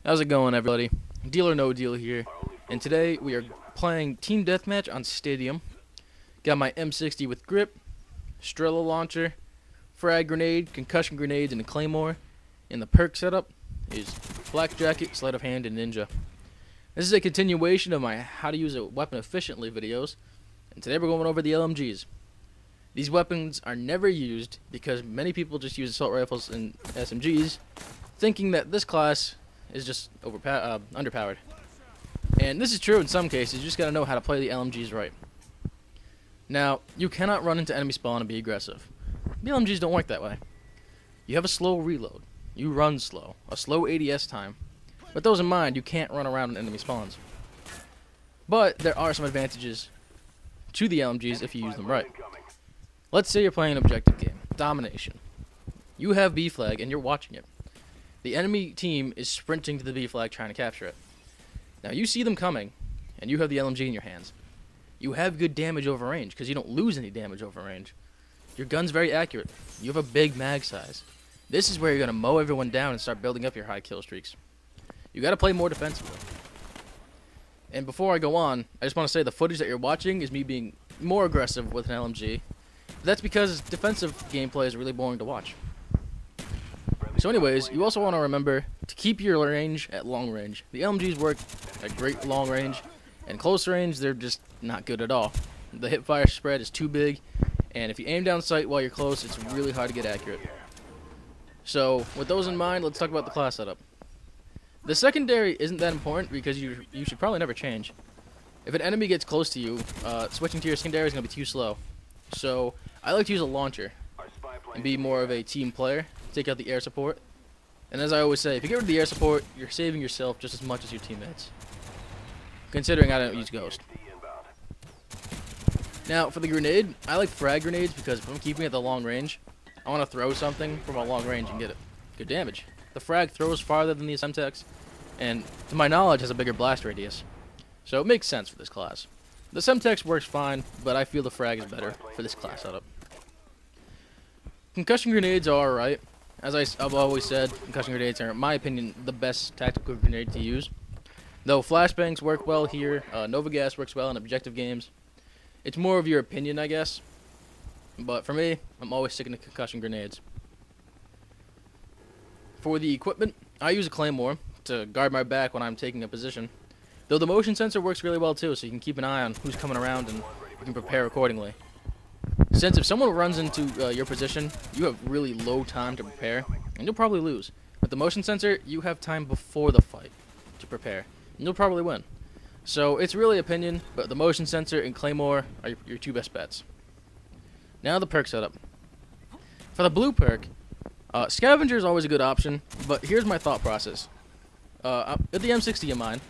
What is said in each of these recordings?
How's it going, everybody? Diehlornodiehl here, and today we are playing Team Deathmatch on Stadium. Got my M60 with grip, Strela launcher, frag grenade, concussion grenades, and a claymore. And the perk setup is flak jacket, sleight of hand, and ninja. This is a continuation of my how to use a weapon efficiently videos, and today we're going over the LMGs. These weapons are never used because many people just use assault rifles and SMGs, thinking that this class is just underpowered. And this is true in some cases. You just gotta know how to play the LMGs right. Now, you cannot run into enemy spawn and be aggressive. The LMGs don't work that way. You have a slow reload. You run slow. A slow ADS time. With those in mind, you can't run around in enemy spawns. But there are some advantages to the LMGs if you use them right. Let's say you're playing an objective game. Domination. You have B flag and you're watching it. The enemy team is sprinting to the B flag trying to capture it. Now you see them coming, and you have the LMG in your hands. You have good damage over range, because you don't lose any damage over range. Your gun's very accurate. You have a big mag size. This is where you're going to mow everyone down and start building up your high kill streaks. You got to play more defensively. And before I go on, I just want to say the footage that you're watching is me being more aggressive with an LMG. But that's because defensive gameplay is really boring to watch. So anyways, you also want to remember to keep your range at long range. The LMGs work at great long range, and close range, they're just not good at all. The hipfire spread is too big, and if you aim down sight while you're close, it's really hard to get accurate. So, with those in mind, let's talk about the class setup. The secondary isn't that important because you should probably never change. If an enemy gets close to you, switching to your secondary is going to be too slow. So, I like to use a launcher and be more of a team player. Take out the air support. And as I always say, if you get rid of the air support, you're saving yourself just as much as your teammates. Considering I don't use Ghost. Now, for the grenade, I like frag grenades because if I'm keeping it at the long range, I want to throw something from a long range and get it. Good damage. The frag throws farther than the Semtex, and to my knowledge has a bigger blast radius. So it makes sense for this class. The Semtex works fine, but I feel the frag is better for this class setup. Concussion grenades are alright. As I've always said, concussion grenades are, in my opinion, the best tactical grenade to use. Though flashbangs work well here, Nova Gas works well in objective games. It's more of your opinion, I guess. But for me, I'm always sticking to concussion grenades. For the equipment, I use a claymore to guard my back when I'm taking a position. Though the motion sensor works really well too, so you can keep an eye on who's coming around and you can prepare accordingly. Since if someone runs into your position, you have really low time to prepare, and you'll probably lose. With the motion sensor, you have time before the fight to prepare, and you'll probably win. So it's really opinion, but the motion sensor and claymore are your two best bets. Now the perk setup. For the blue perk, scavenger is always a good option, but here's my thought process. With the M60 in mind,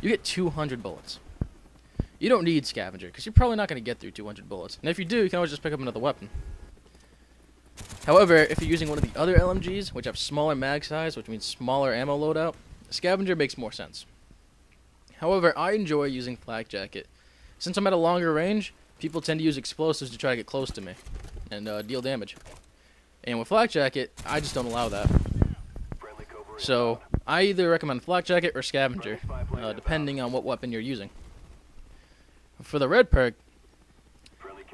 you get 200 bullets. You don't need scavenger, because you're probably not going to get through 200 bullets. And if you do, you can always just pick up another weapon. However, if you're using one of the other LMGs, which have smaller mag size, which means smaller ammo loadout, scavenger makes more sense. However, I enjoy using flak jacket. Since I'm at a longer range, people tend to use explosives to try to get close to me and deal damage. And with flak jacket, I just don't allow that. So, I either recommend flak jacket or scavenger, depending on what weapon you're using. For the red perk,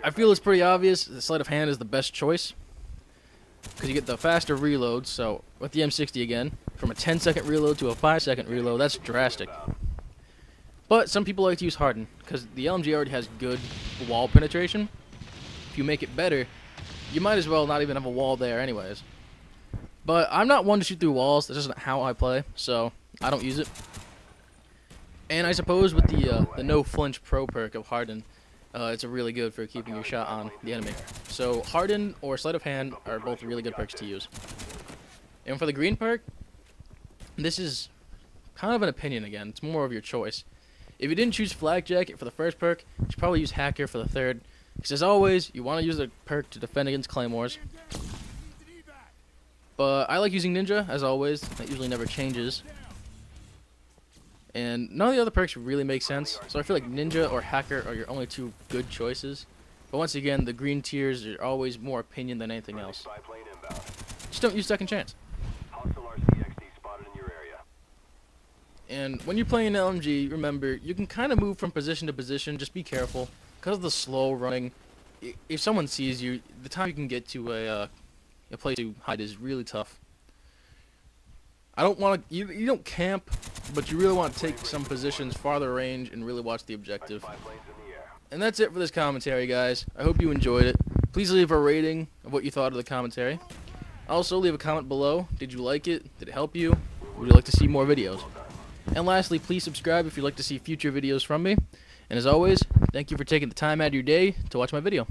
I feel it's pretty obvious. The sleight of hand is the best choice because you get the faster reload. So with the M60 again, from a 10-second reload to a 5-second reload, that's drastic. But some people like to use harden because the LMG already has good wall penetration. If you make it better, you might as well not even have a wall there anyways. But I'm not one to shoot through walls. That's just not how I play, so I don't use it. And I suppose with the no flinch pro perk of harden, it's really good for keeping your shot on the enemy. So harden or sleight of hand are both really good perks to use. And for the green perk, this is kind of an opinion again. It's more of your choice. If you didn't choose flak jacket for the first perk, you should probably use hacker for the third. Because as always, you want to use the perk to defend against claymores. But I like using ninja as always. That usually never changes. And none of the other perks really make sense, so I feel like ninja or hacker are your only two good choices. But once again, the green tiers are always more opinion than anything else. Just don't use second chance. And when you're playing LMG, remember, you can kind of move from position to position. Just be careful. Because of the slow running, if someone sees you, the time you can get to a place to hide is really tough. I don't want to, you don't camp, but you really want to take some positions farther range and really watch the objective. And that's it for this commentary, guys. I hope you enjoyed it. Please leave a rating of what you thought of the commentary. Also, leave a comment below. Did you like it? Did it help you? Would you like to see more videos? And lastly, please subscribe if you'd like to see future videos from me. And as always, thank you for taking the time out of your day to watch my video.